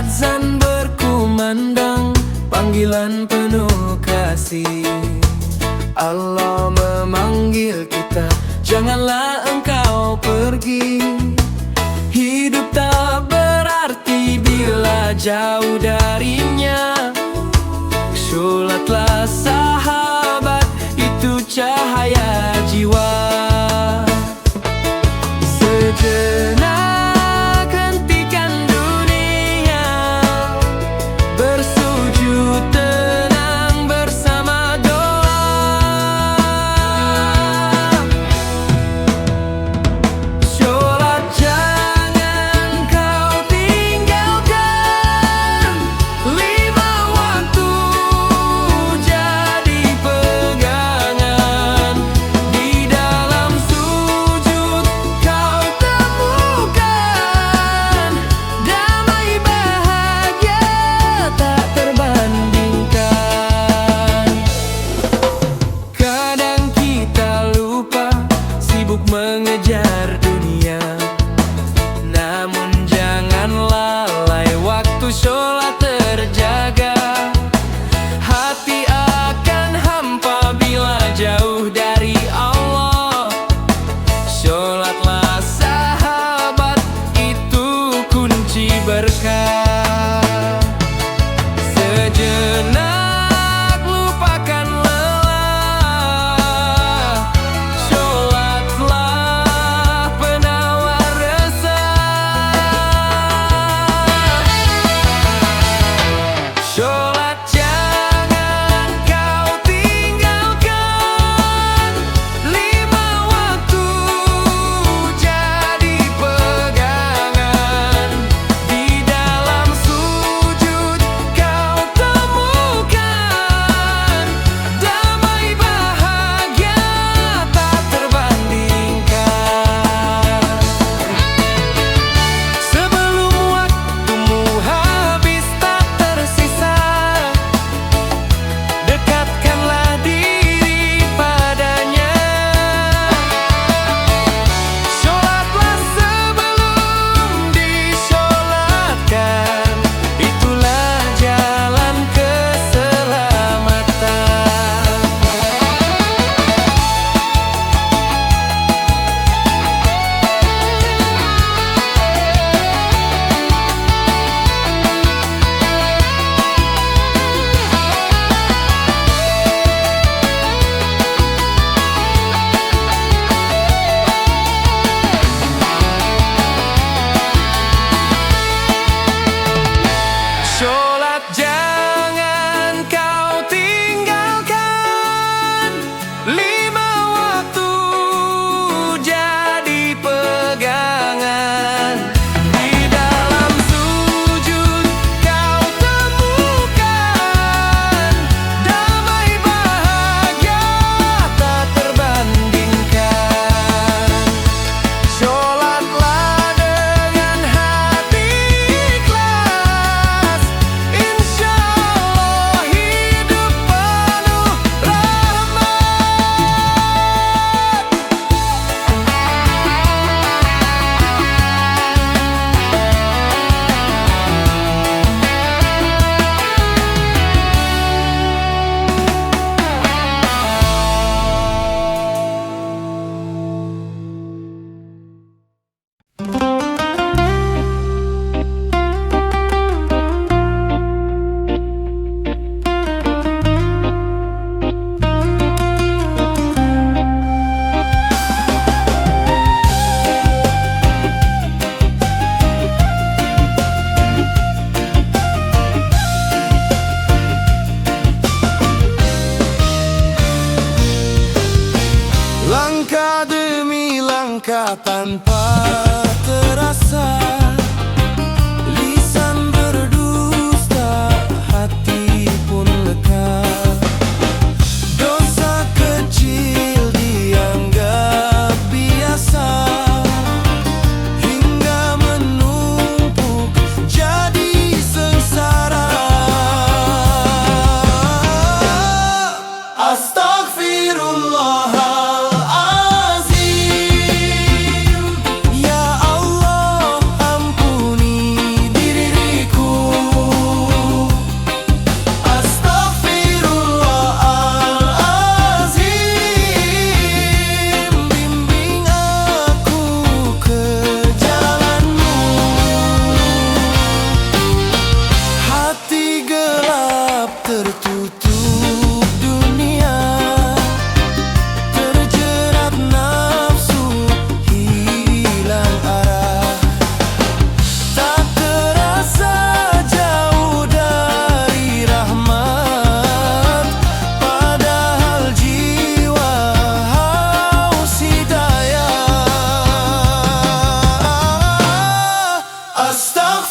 Azan berkumandang, panggilan penuh kasih. Allah memanggil kita, janganlah engkau pergi. Hidup tak berarti bila jauh darinya. Sholatlah sahabat, itu cahaya jiwa. Sejenak hentikan dunia, bersujud tenang bersama doa. Sholat jangan kau tinggalkan,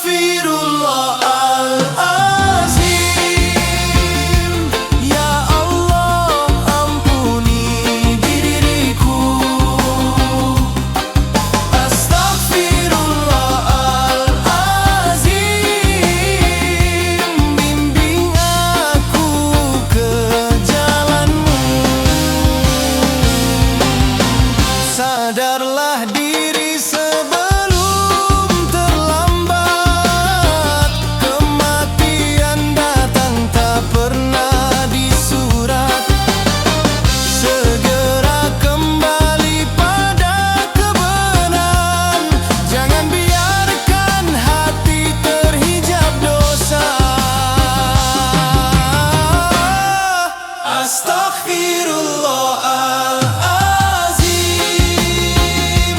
Astaghfirullahaladzim, ya Allah ampuni diriku. Astaghfirullahaladzim, bimbing aku ke jalan-Mu. Sadarlah diri sebelum terlambat. Kematian datang tak pernah disurat. Segera kembali pada kebenaran. Jangan biarkan hati terhijab dosa. Astaghfirullahaladzim,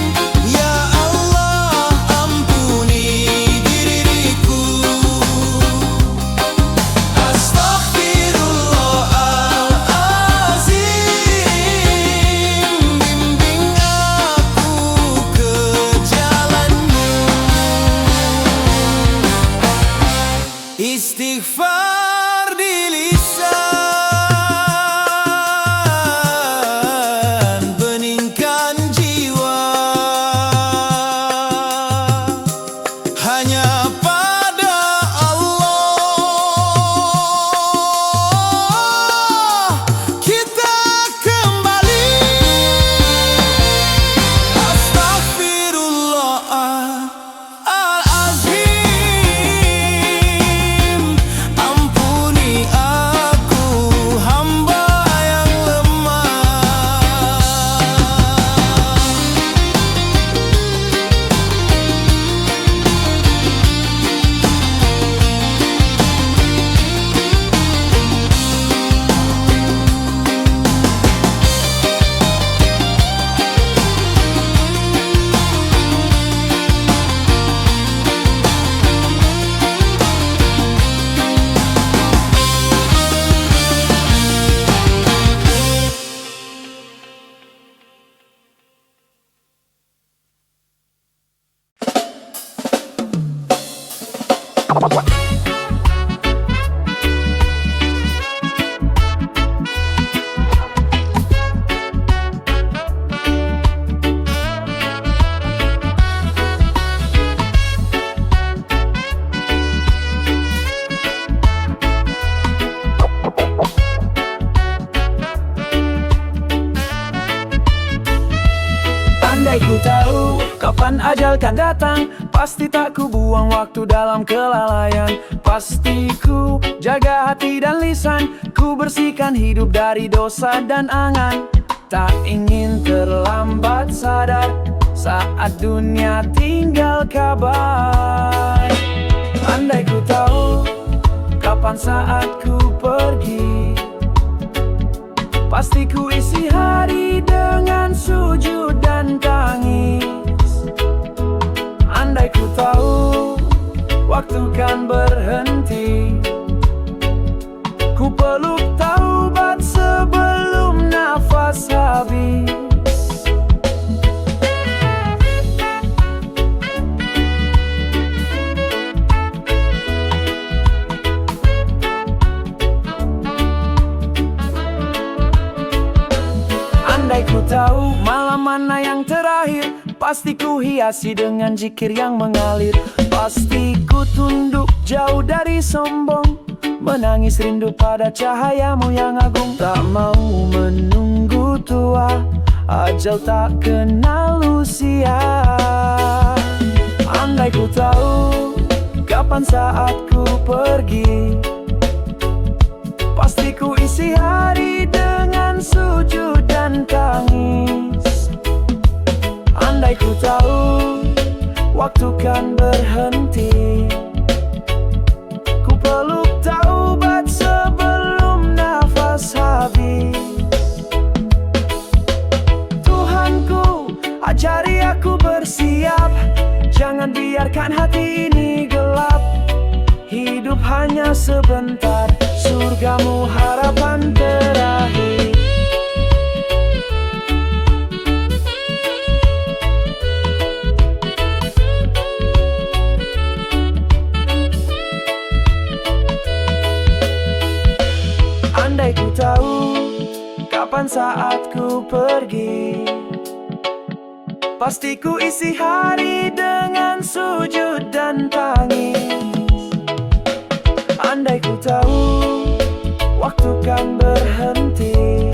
ya Allah ampuni diriku. Astaghfirullahaladzim, bimbing aku ke jalan-Mu. Istighfar di lisan, beningkan jiwa. Hanya pada Allah kita kembali. Astaghfirullahaladzim, ampuni aku hamba yang lemah. Andai ku tahu kapan ajal kan datang, pasti tak ku buang waktu dalam kelalaian. Pasti ku jaga hati dan lisan, ku bersihkan hidup dari dosa dan angan. Tak ingin terlambat sadar saat dunia tinggal kabar. Andai ku tahu kapan saat ku pergi, pasti ku isi hari dengan sujud dan tangis. Andai ku tahu waktu kan berhenti, ku peluk taubat sebelum nafas habis. Andai ku tahu malam mana yang terakhir, pasti ku hiasi dengan zikir yang mengalir. Pasti ku tunduk jauh dari sombong, menangis rindu pada cahayamu yang agung. Tak mau menunggu tua, ajal tak kenal usia. Andai ku tahu kapan saat ku pergi, pasti ku isi hari dengan sujud dan tangis. Andai ku tahu waktu kan berhenti, ku peluk taubat sebelum nafas habis. Tuhanku, ajari aku bersiap, jangan biarkan hati ini gelap. Hidup hanya sebentar, surgamu harapan terakhir. tahu kapan saatku pergi. Pasti ku isi hari dengan sujud dan tangis. Andai ku tahu waktu kan berhenti,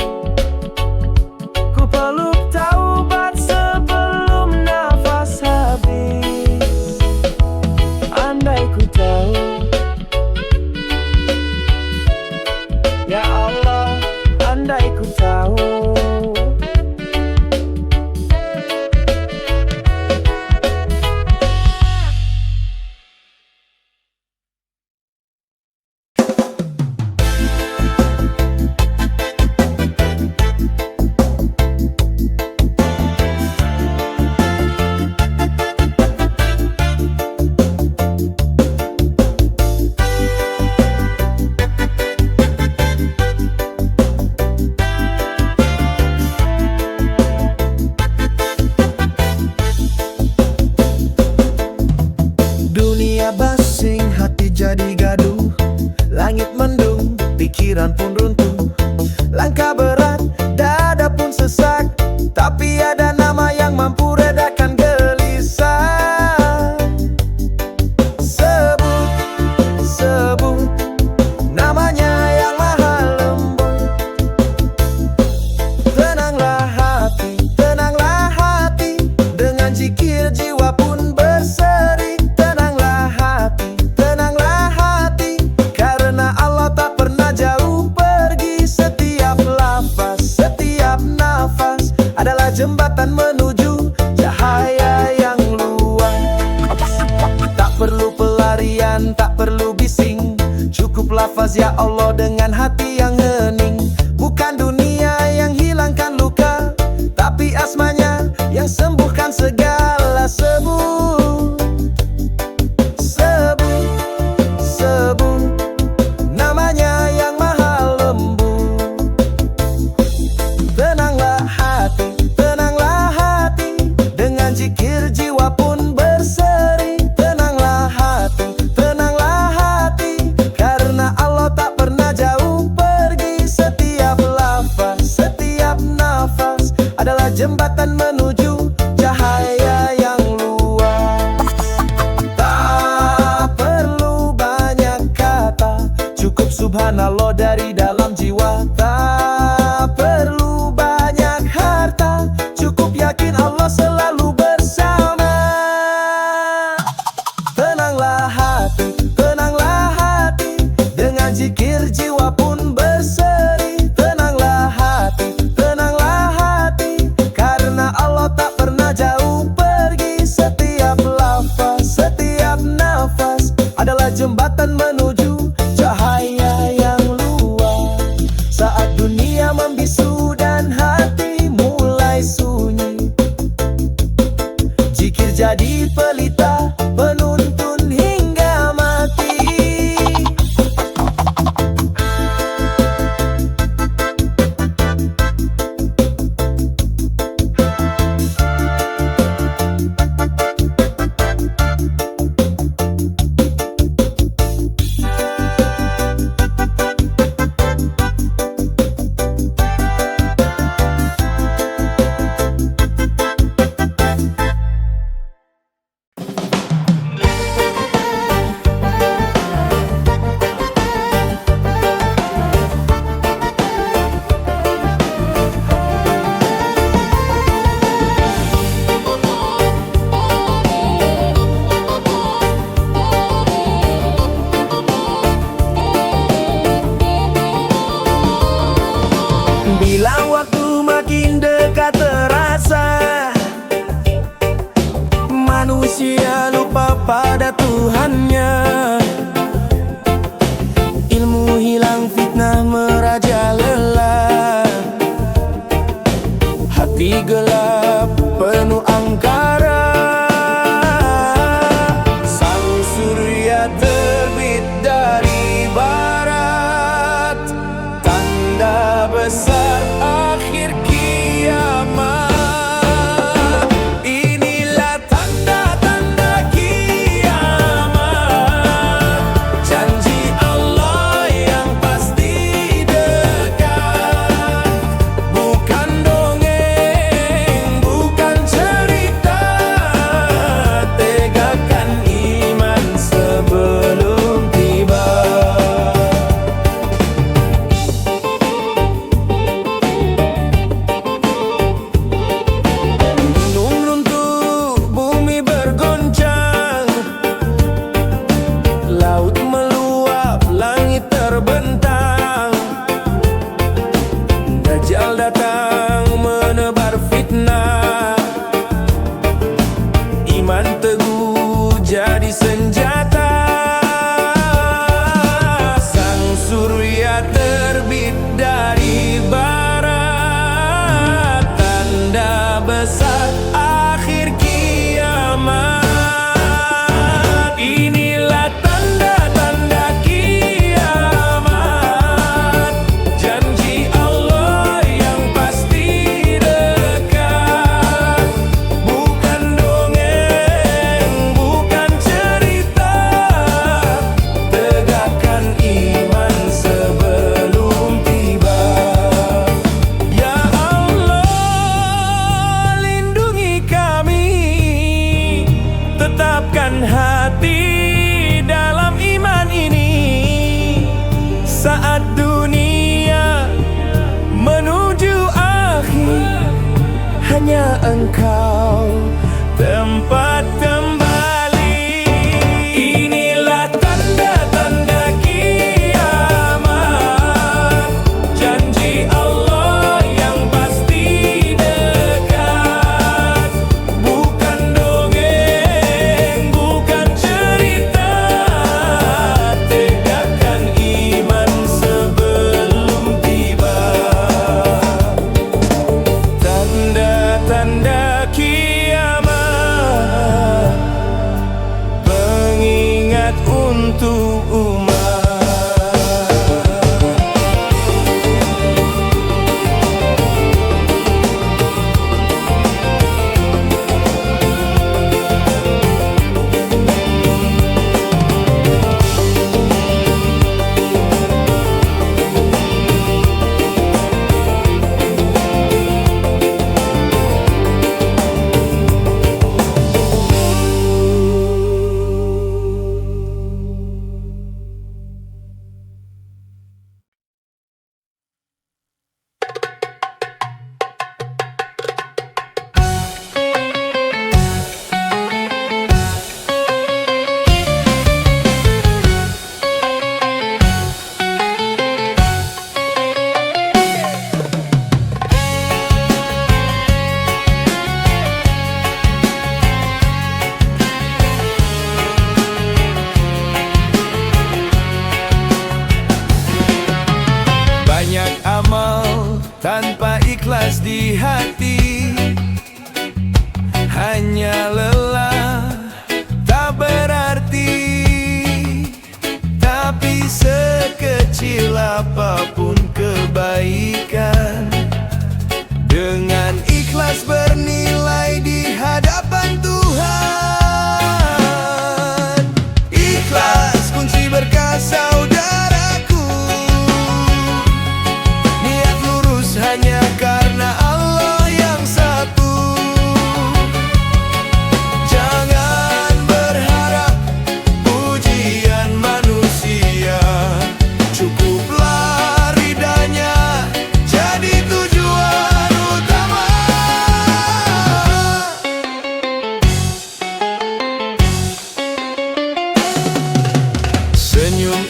ku peluk taubat sebelum nafas habis. Andai ku tahu, ya Allah, andai ku tahu. Dunia basing, hati jadi gaduh. Langit mendung, pikiran pun runtuh. Langkah berat, dada pun sesak. Tapi ada nama yang mampu redakan gelisah. Sebut, sebut namanya yang maha lembut. Tenanglah hati, dengan zikir jiwa pun berseri. Tenanglah hati, karena Allah tak pernah jauh pergi. Setiap lafaz, setiap nafas adalah jembatan menuju cahaya yang luas. Tak perlu pelarian, tak perlu bising, cukup lafaz ya Allah dengan hati yang hening. Bukan dunia yang hilangkan luka, tapi asmanya yang sembuhkan segala. Sebut, sebut namanya yang maha lembut. Tenanglah hati, dengan zikir jiwa pun berseri. Tenanglah hati, karena Allah tak pernah jauh pergi. Setiap lafaz, setiap nafas adalah jembatan menuju cahaya yang luas. Tak perlu banyak kata, cukup subhanallah dari dalam jiwa. Tak perlu banyak harta, cukup yakin Allah selalu bersama. Tenanglah hati, dengan zikir jiwa pun berseri. Tenanglah hati, karena Allah tak pernah jauh pergi. Setiap lafaz, setiap nafas adalah jembatan menuju cahaya yang luas. Saat dunia membisu dan hati mulai sunyi, zikir jadi pelita penuntun hingga mati. Bila waktu makin dekat terasa, manusia lupa pada Tuhannya. Ilmu hilang, fitnah merajalela. Hati gelap penuh angkara. Sang surya terbit dari barat, tanda besar akhir kiamat. Inilah tanda-tanda kiamat, janji Allah yang pasti dekat. niat untuk umat. Banyak amal tanpa ikhlas di hati, hanya lelah tak berarti. Tapi sekecil apapun kebaikan, dengan ikhlas bernilai di hadapan Tuhan. Ikhlas kunci berkah saudaraku, niat lurus hanya karena Allah yang satu. Jangan berharap pujian manusia, cukuplah ridanya jadi tujuan utama. Senyum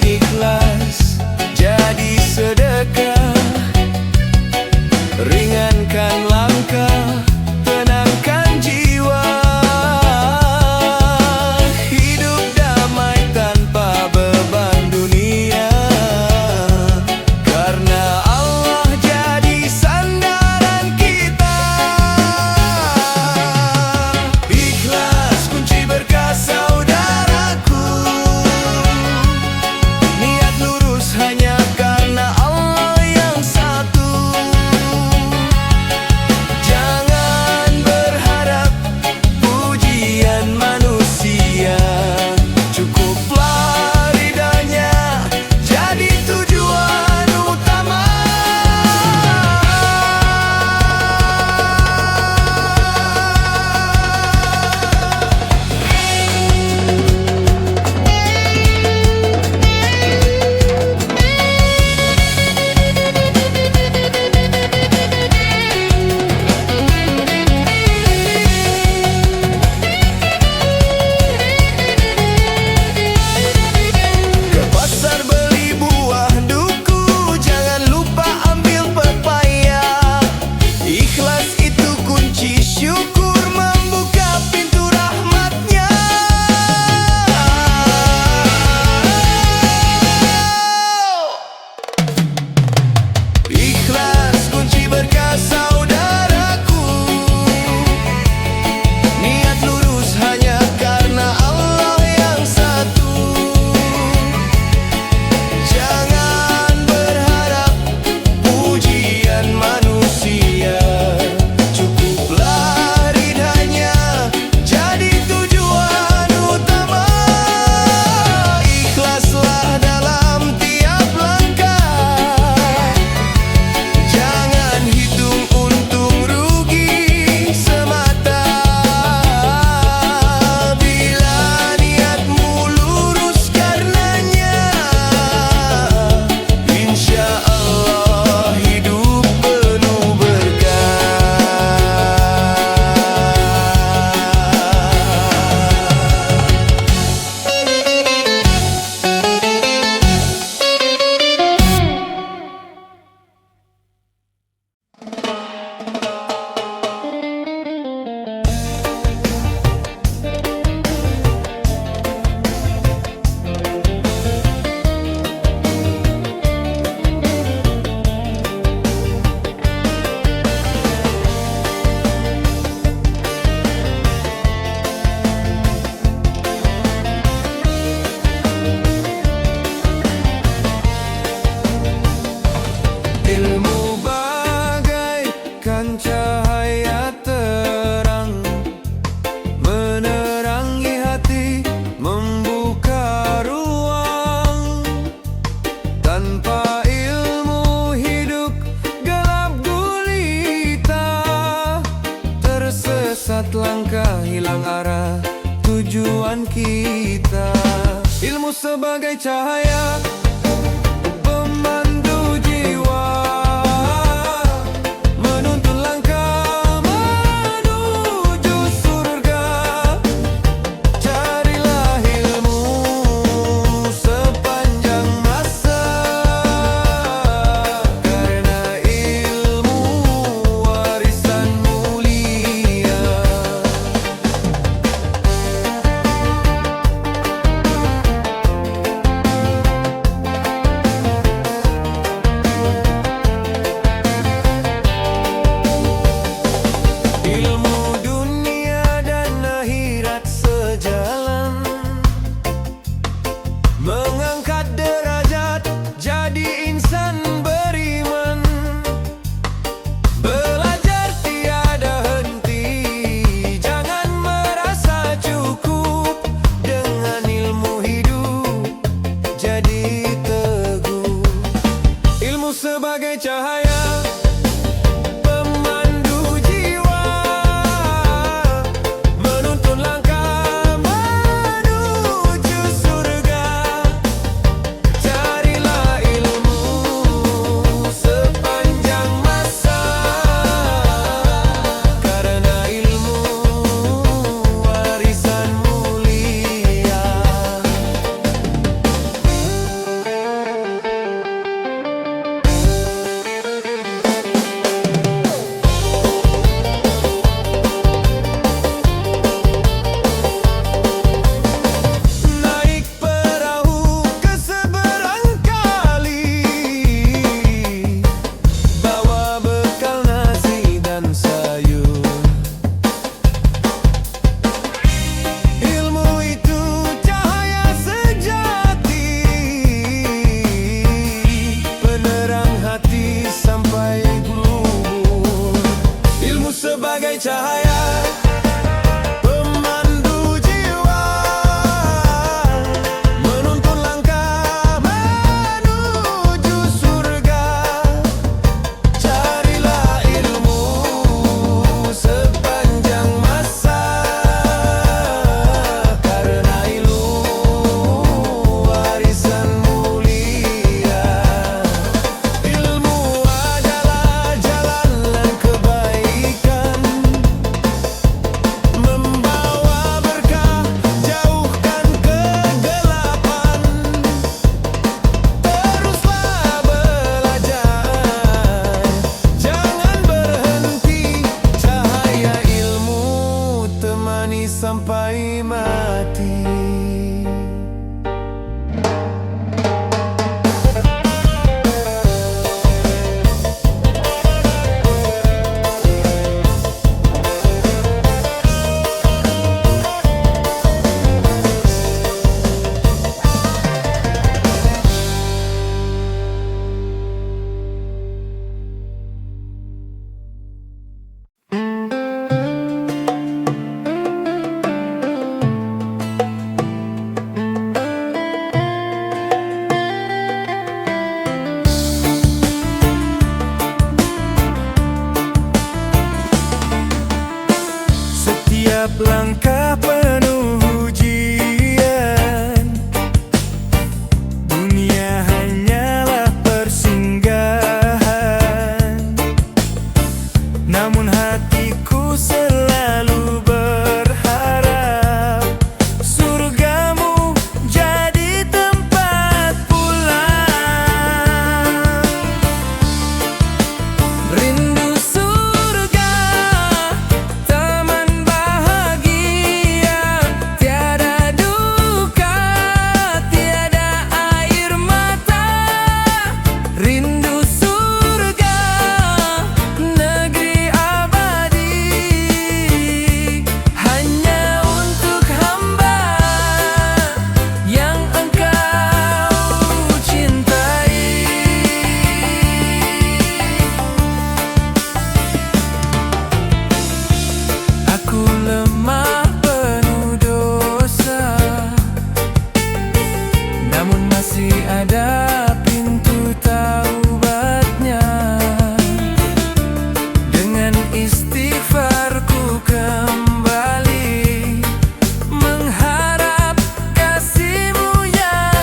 sebagai cahaya pemandu jiwa, menuntun langkah menuju surga. Carilah ilmu sepanjang masa, karena ilmu warisan mulia. Ilmu dunia dan akhirat sejalan, mengangkat derajat jadi insan beriman. Belajar tiada henti, jangan merasa cukup. Dengan ilmu hidup jadi teguh. Ilmu sebagai cahaya pemandu jiwa, menuntun langkah menuju surga. Carilah ilmu sepanjang masa, karena ilmu warisan mulia. Naik perahu ke seberang kali, bawa bekal nasi dan sayur. Ilmu itu cahaya sejati, penerang hati sampai glubur. Ilmu sebagai cahaya pemandu jiwa, menuntun langkah menuju surga. Carilah ilmu sepanjang masa, karena ilmu warisan mulia. Ilmu adalah jalan kebaikan, membawa berkah, jauhkan kegelapan. Teruslah belajar, jangan berhenti. Cahaya ilmu temani sampai mati. Setiap langkah penuh ujian, dunia hanyalah persinggahan. Namun hatiku selalu berharap surgamu jadi tempat pulang. Rindu surga, taman bahagia, tiada duka, tiada air mata. Rindu surga, negeri abadi, hanya untuk hamba yang engkau cintai. Aku lemah penuh dosa, namun masih ada pintu taubatnya. Dengan istighfarku kembali mengharap kasih-Mu yang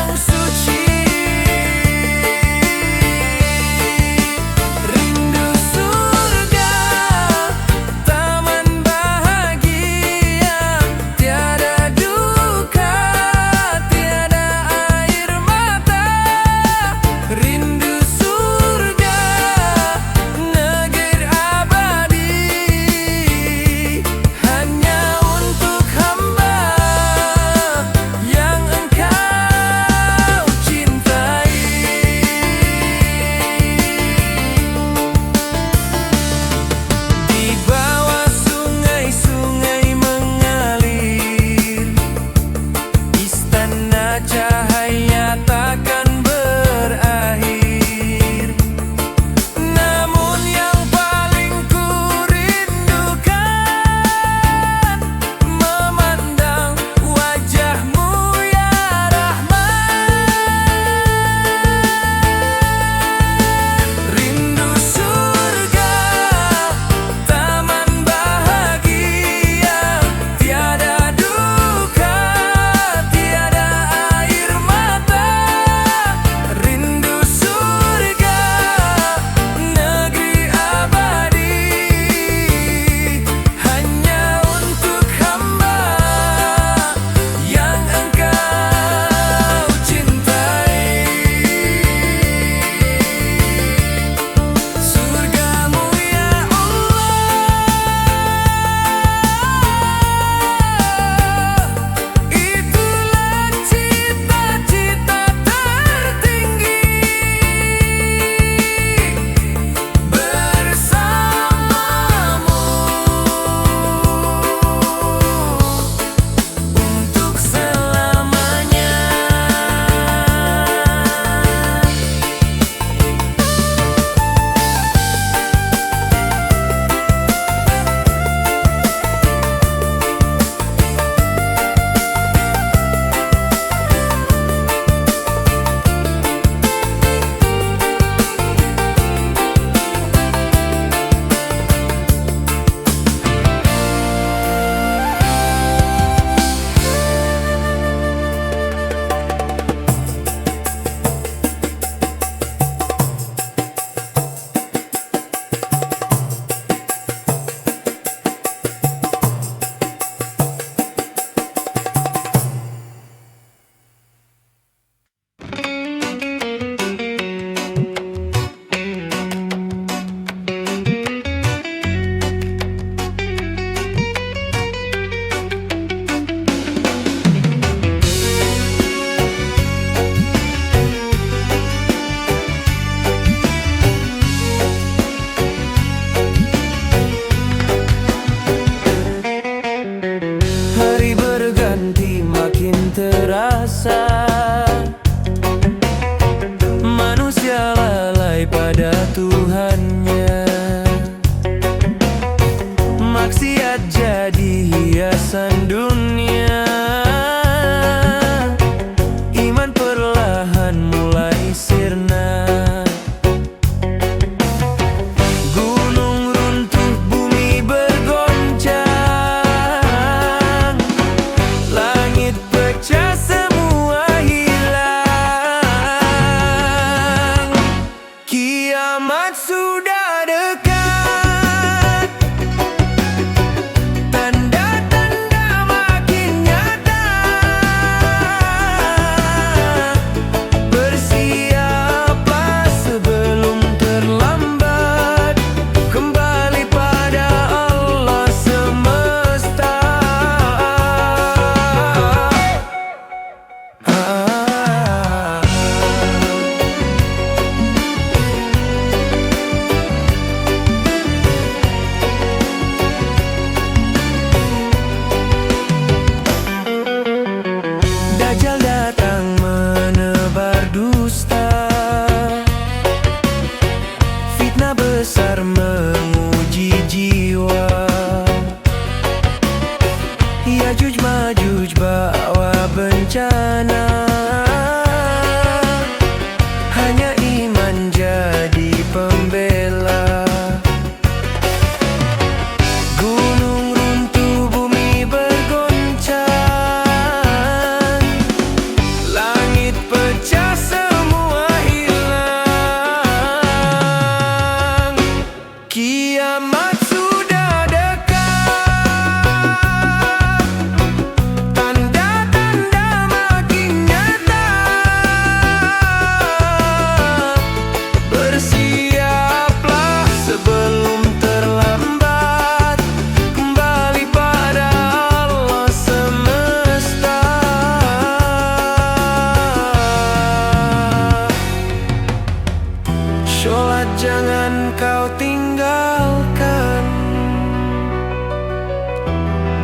jangan kau tinggalkan.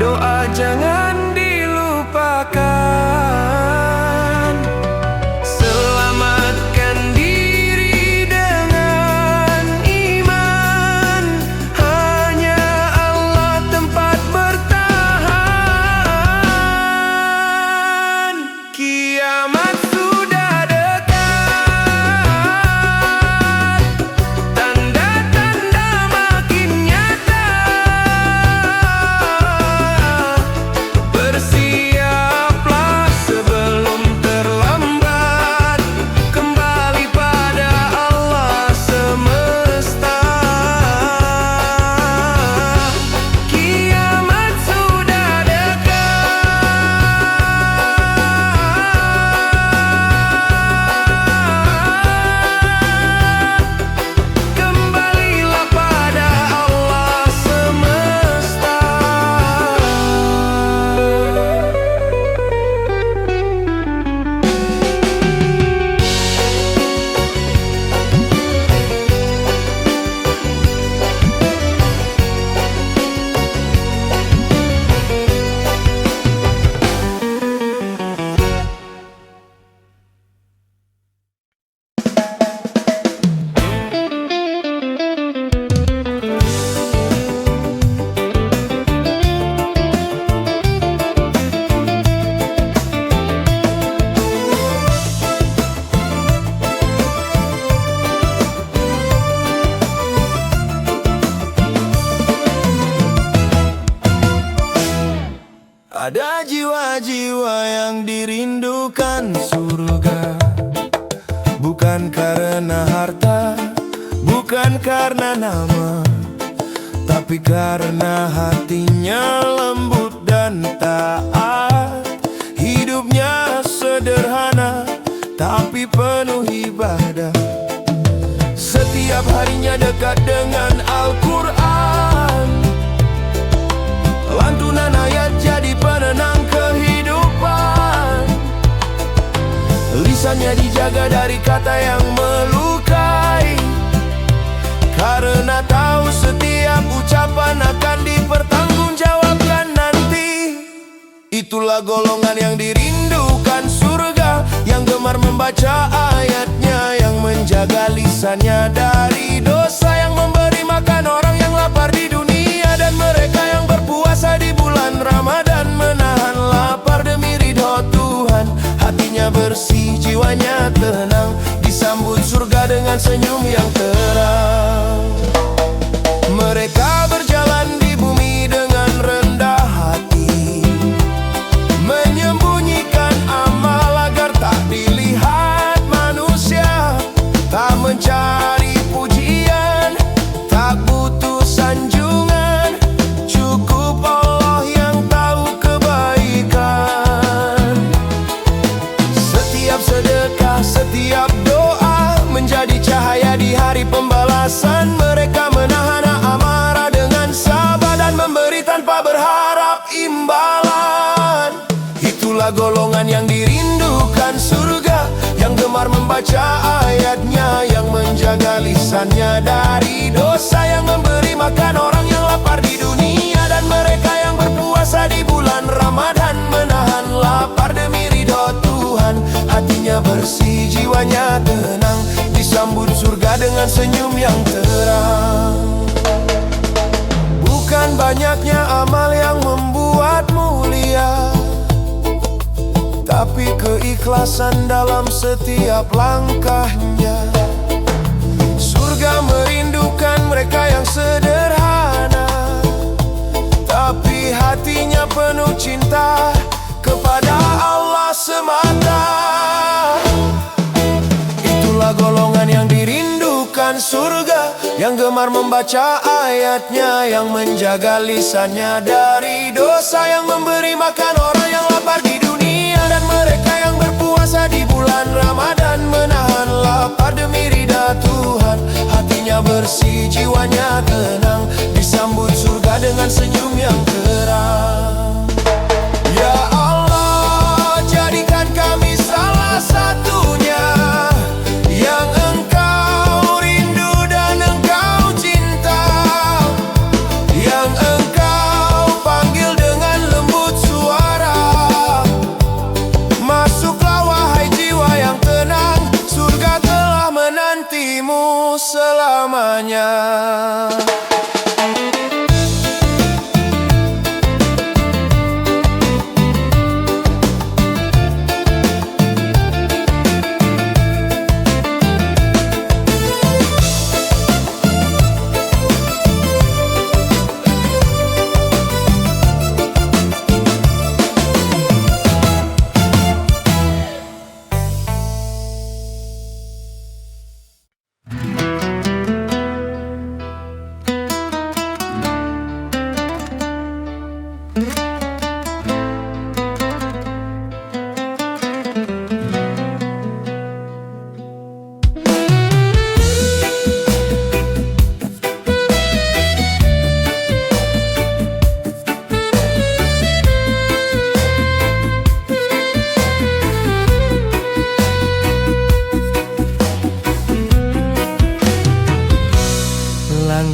Doa jangan dilupakan. Selamatkan diri dengan iman. Hanya Allah tempat bertahan. Kiamat sudah dekat, tanda-tanda makin nyata. Bersiaplah sebelum terlambat, kembali pada Allah semesta. Kiamat sudah dekat, kembalilah pada Allah semesta. Ada jiwa-jiwa yang dirindukan surga, bukan karena harta, bukan karena nama, tapi karena hatinya lembut dan taat. Hidupnya sederhana, tapi penuh ibadah. Setiap harinya dekat dengan Al-Quran. Lantunan ayat jadi penenang kehidupan. Lisannya dijaga dari kata yang melukai, karena tahu setiap ucapan akan dipertanggungjawabkan nanti. Itulah golongan yang dirindukan surga, yang gemar membaca ayatnya, yang menjaga lisannya dari dosa, yang memberi makan orang yang lapar di dunia, dan mereka yang berpuasa di bulan Ramadan, menahan lapar demi ridho Tuhan. Hatinya bersih, jiwanya tenang, disambut surga dengan senyum yang terang. Mereka berjalan di bumi dengan rendah hati, menyembunyikan amal agar tak dilihat manusia, tak mencari pujian, tak butuh sanjungan, cukup Allah yang tahu kebaikan. Setiap sedekah, setiap doa menjadi cahaya di hari pembalasan. Mereka menahan amarah dengan sabar dan memberi tanpa berharap imbalan. Itulah golongan yang dirindukan surga, yang gemar membaca ayatnya, yang menjaga lisannya dari dosa, yang memberi makan orang yang lapar di dunia, dan mereka yang berpuasa di bulan Ramadan, menahan lapar demi ridho Tuhan. Hatinya bersih, jiwanya tenang, disambut surga dengan senyum yang terang. Bukan banyaknya amal yang membuat mulia, tapi keikhlasan dalam setiap langkahnya. Surga merindukan mereka yang sederhana, tapi hatinya penuh cinta kepada Allah semata. Itulah golongan yang dirindukan surga, yang gemar membaca ayatnya, yang menjaga lisannya dari dosa, yang memberi makan orang yang lapar di dunia, dan mereka yang berpuasa di bulan Ramadan, menahan lapar demi ridha Tuhan. Hatinya bersih, jiwanya tenang, disambut surga dengan senyum yang terang. Ya Allah, jadikan kami salah satunya yang Engkau rindu dan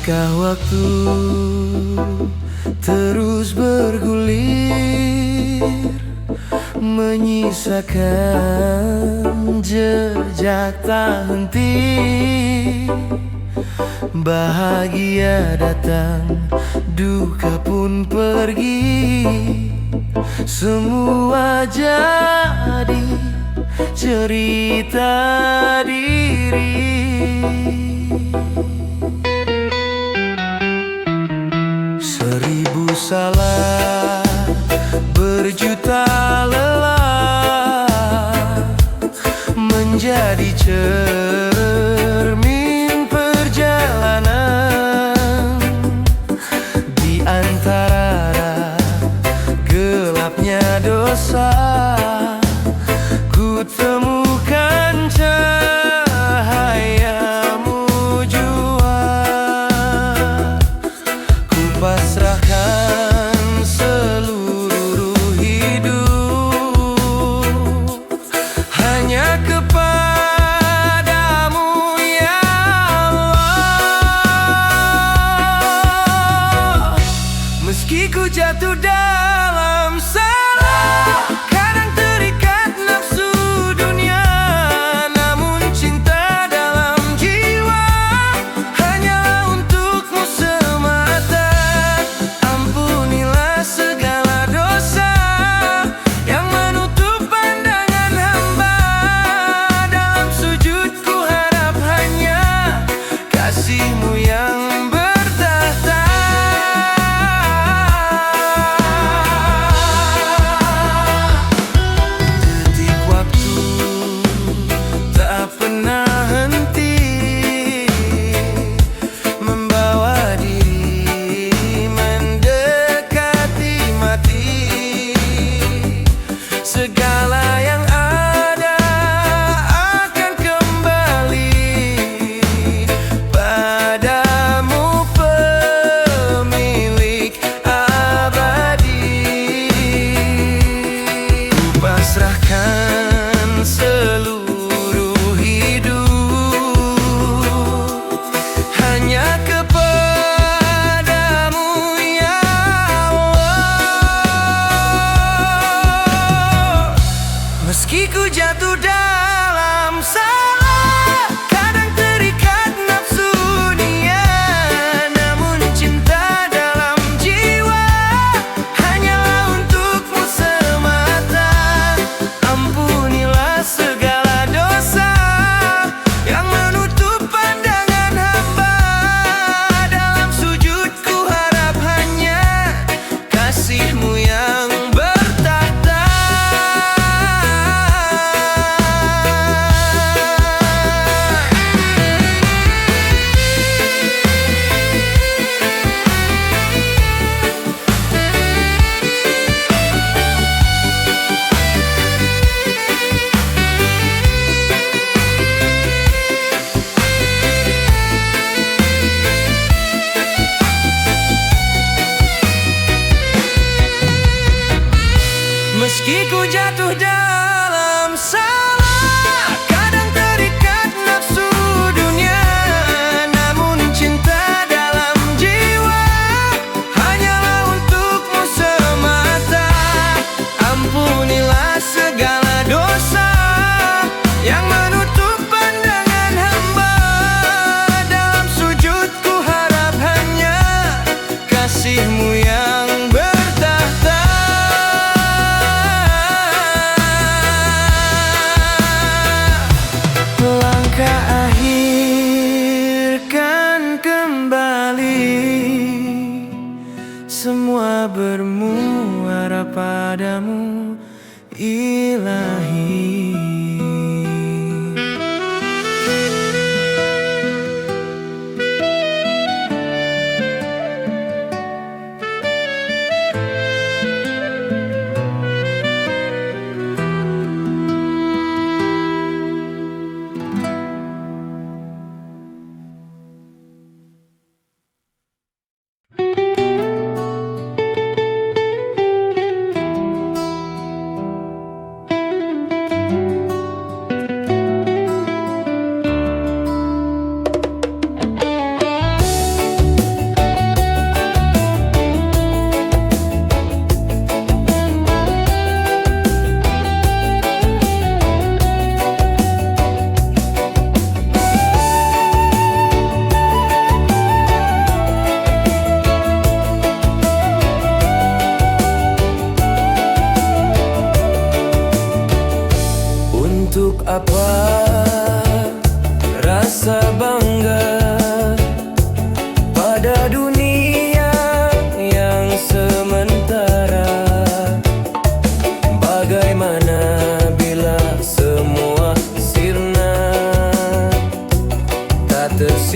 Langkah waktu terus bergulir, menyisakan jejak tak henti. Bahagia datang, duka pun pergi. Semua jadi cerita diri. Seribu salah, berjuta lelah, menjadi cermin perjalanan. Di antara gelapnya dosa, ku temukan cahayamu jua. Ku pasrahkan seluruh hidup hanya kepadamu.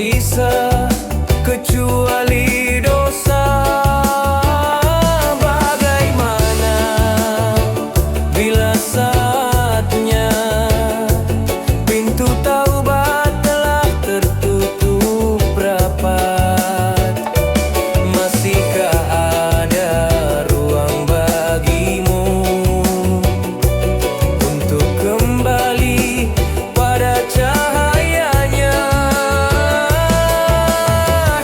tersisa kecuali dosa. Bagaimana bila saatnya pintu taubat telah tertutup rapat? Masihkah ada ruang bagimu untuk kembali pada cahayanya?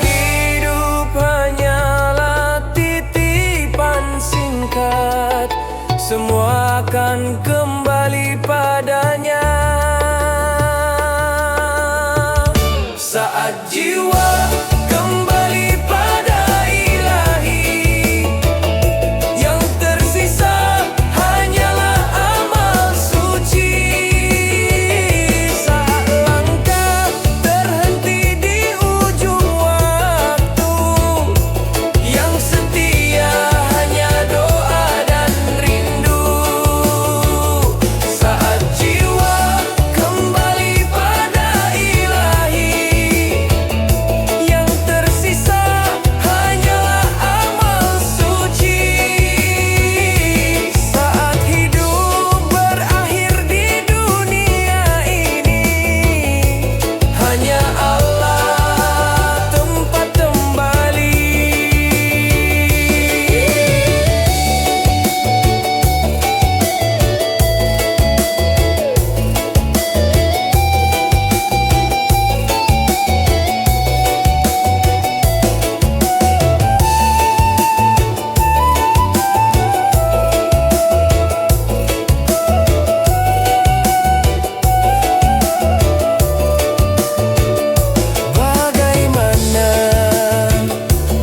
Hidup hanyalah titipan singkat, semua akan kembali padanya. Saat jiwa kembali pada Ilahi, yang tersisa hanyalah amal suci. Saat langkah terhenti di ujung waktu, yang setia hanya doa dan rindu. Saat jiwa kembali pada Ilahi, yang tersisa hanyalah amal suci. Saat hidup berakhir di dunia ini, hanya Allah tempat kembali. Bagaimana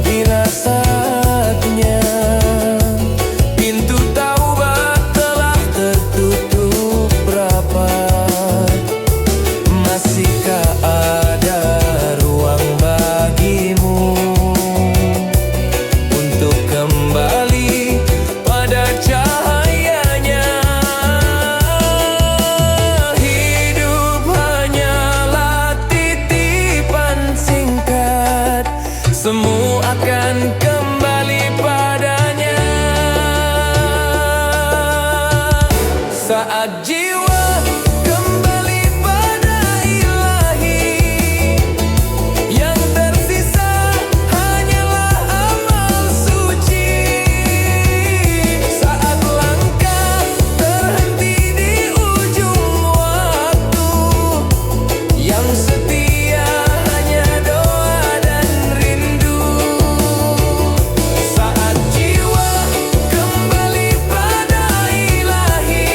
bila saatnya pintu taubat telah tertutup rapat? Masihkah ada ruang bagimu untuk kembali pada cahayanya? Hidup hanyalah titipan singkat, semua akan kembali padanya. Saat jiwa kembali pada Ilahi, yang tersisa hanyalah amal suci. Saat langkah terhenti di ujung waktu, yang setia hanya doa dan rindu. Saat jiwa kembali pada Ilahi,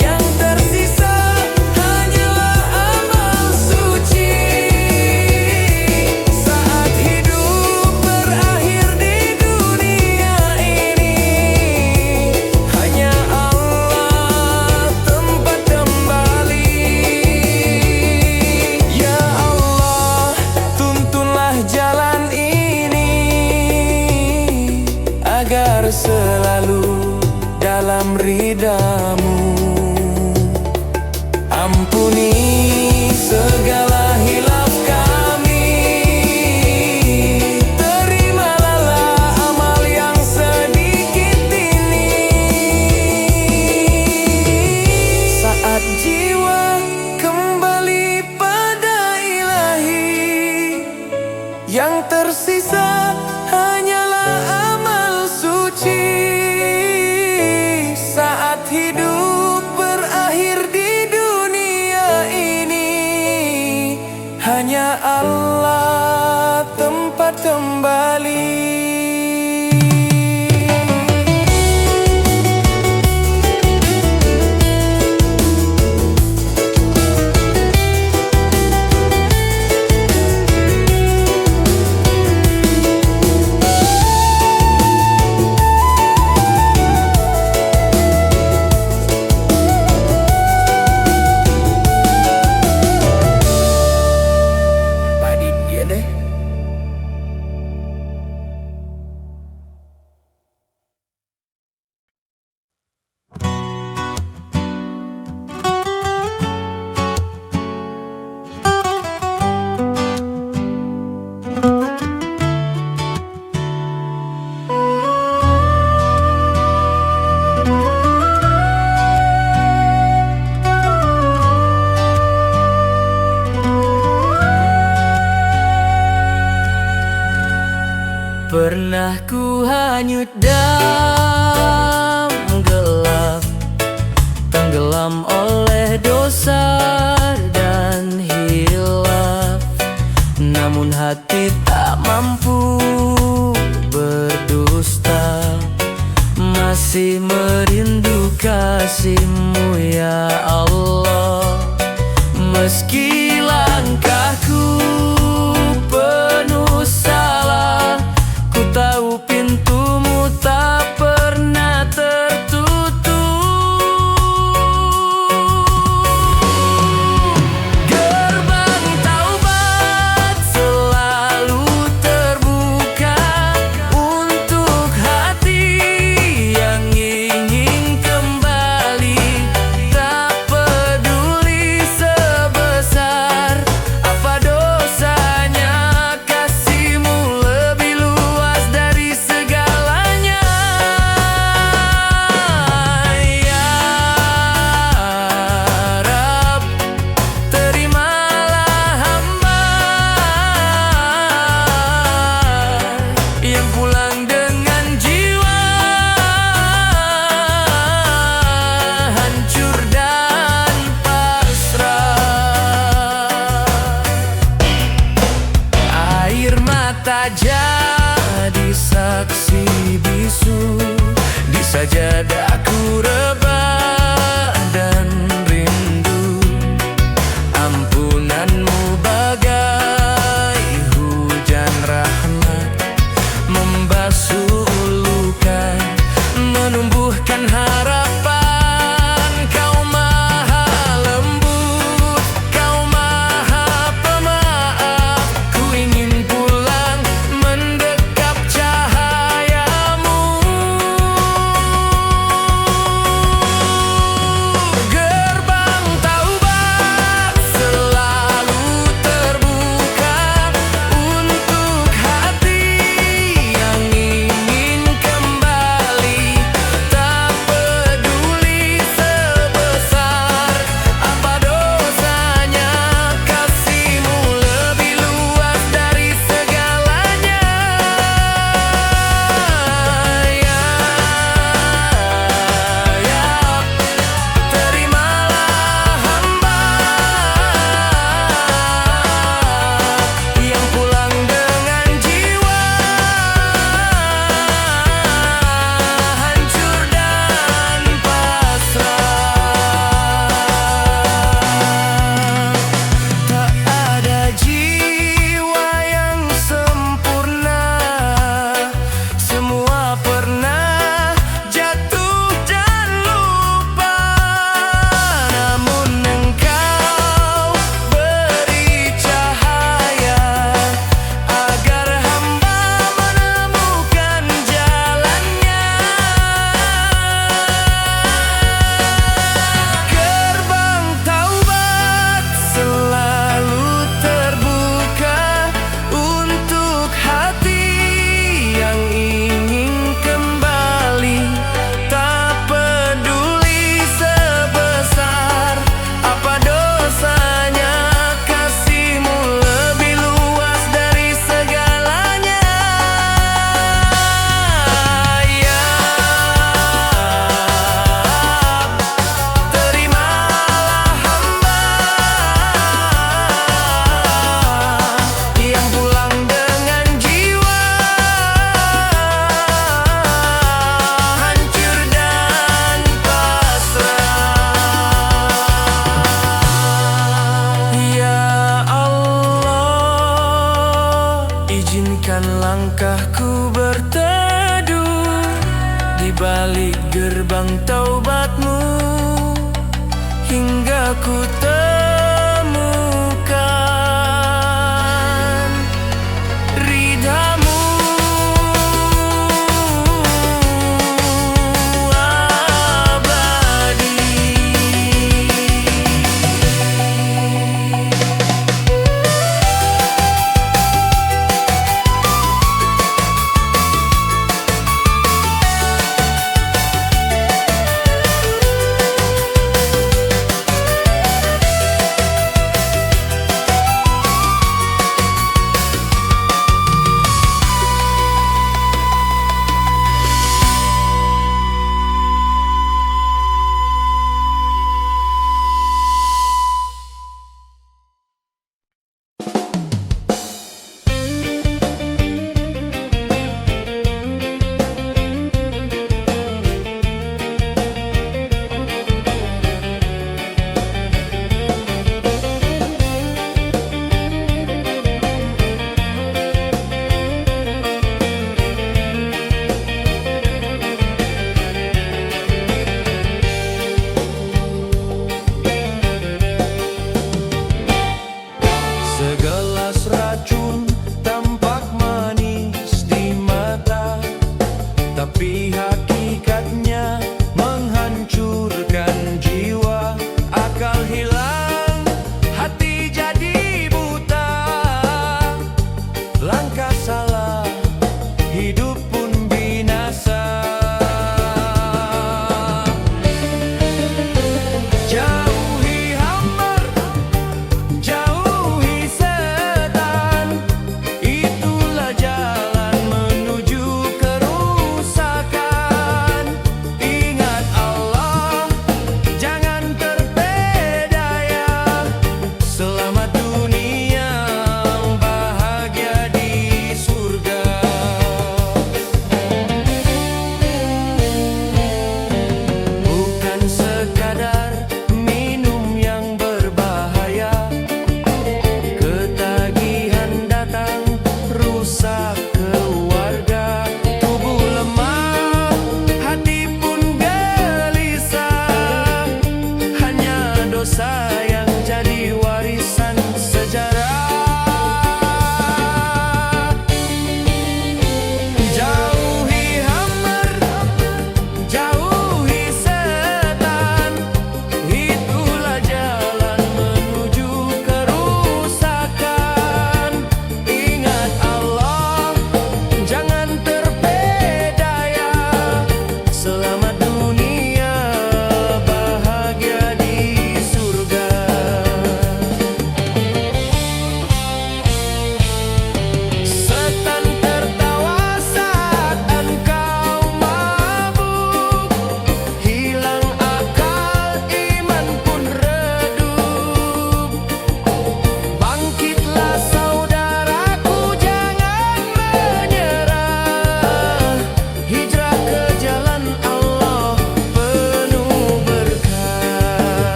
yang tersisa hanyalah amal suci. Saat hidup berakhir di dunia ini, hanya Allah tempat kembali. Ya Allah, tuntunlah jalan ini agar selalu dalam ridha-Mu. Ampuni segala hilaf kami, terimalah amal yang sedikit ini. Saat jiwa kembali pada Ilahi, yang tersisa hanyalah amal suci. Saat hidup berakhir di dunia ini, hanya Allah tempat kembali. hanyut dalam gelap, tenggelam oleh dosa dan hilaf. Namun hati tak mampu berdusta, masih merindu kasih-Mu ya Allah. Meski langkahku penuh salah, ku tahu pintu-Mu tak pernah tertutup. Gerbang taubat selalu terbuka untuk hati yang ingin kembali, tak peduli sebesar apa dosanya, kasih-Mu lebih luas dari segalanya. Ya Rab, terimalah hamba yang pulang dengan jiwa hancur dan pasrah. Air mata jadi saksi bisu di sajadaku rebah dan rindu. Ampunan-Mu bagai hujan rahmat, membasuh luka, menumbuhkan harapan. Kau maha lembut, Kau maha pemaaf, ku ingin pulang mendekap cahaya-Mu. Gerbang taubat selalu terbuka untuk hati yang ingin kembali, tak peduli sebesar apa dosanya, kasih-Mu lebih luas dari segalanya. Ya terimalah hamba yang pulang dengan jiwa hancur dan pasrah. Tak ada jiwa yang sempurna, semua pernah jatuh dan lupa. Namun Engkau beri cahaya agar hamba menemukan jalannya. Gerbang taubat selalu terbuka untuk hati yang ingin kembali, tak peduli sebesar apa dosanya, kasih-Mu lebih luas dari segalanya. Ya terimalah hamba yang pulang dengan jiwa hancur dan pasrah. Ya Allah, izinkan langkahku berteduh di balik gerbang taubat-Mu hingga ku temukan ridha-Mu abadi.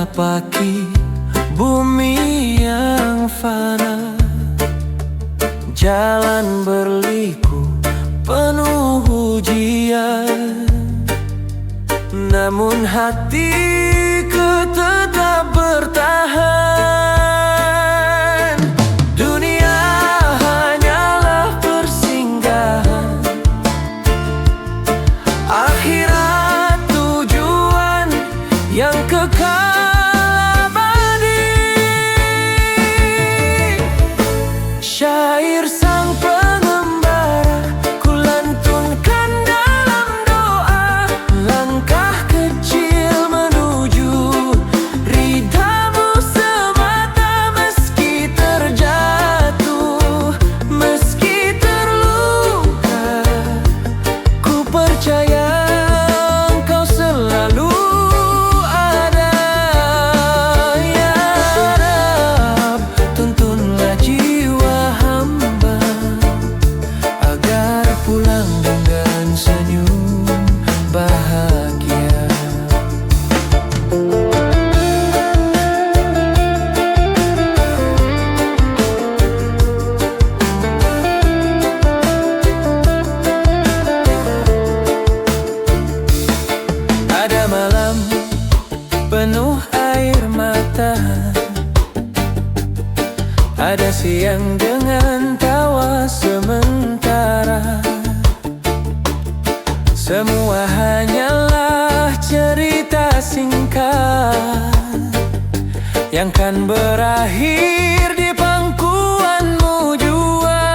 menapaki bumi yang fana. Jalan berliku penuh ujian, namun hatiku tetap bertahan. Dunia hanyalah persinggahan, akhirat tujuan yang kekal abadi. Syair sang pengembara ku lantunkan dalam doa, langkah kecil menuju ridhamu semata. Meski terjatuh, meski terluka, ku percaya engkau selalu ada. Ya Rab, tuntunlah jiwa hamba agar pulang dengan senyum bahagia. Ada malam penuh air mata, ada siang dengan tawa sementara. Semua hanyalah cerita singkat yang kan berakhir di pangkuanmu jua.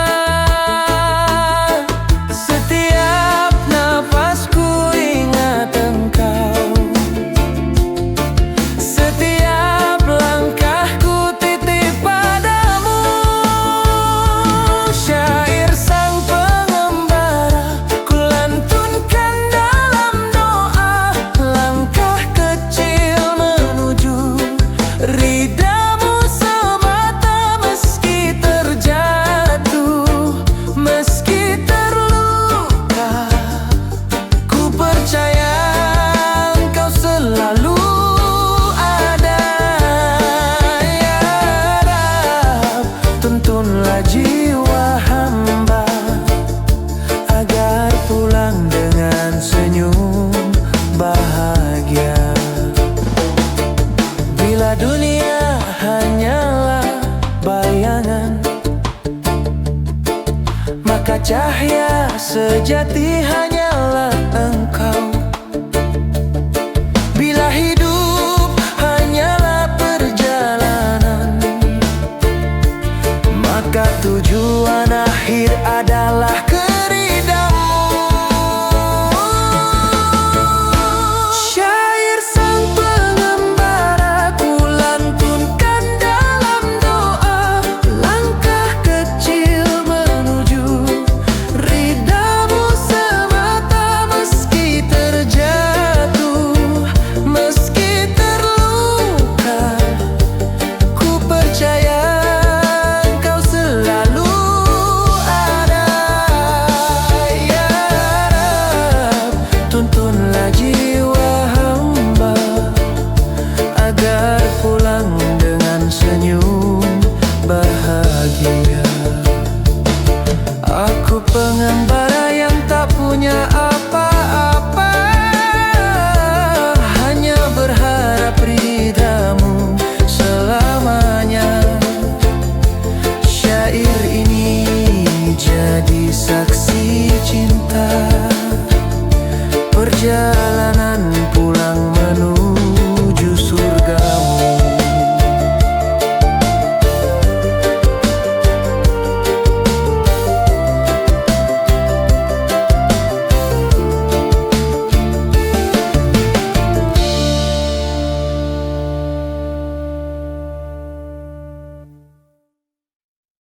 Setiap nafasku ingat engkau, setiap langkahku titip padamu. Syair sang pengembara ku lantunkan dalam doa, langkah kecil menuju ridhamu semata. Meski terjatuh, meski terluka, ku percaya engkau selalu ada. Ya Rab, tuntunlah jiwa hamba agar pulang dengan senyum bahagia. Bila dunia hanyalah bayangan, maka cahaya sejati hanya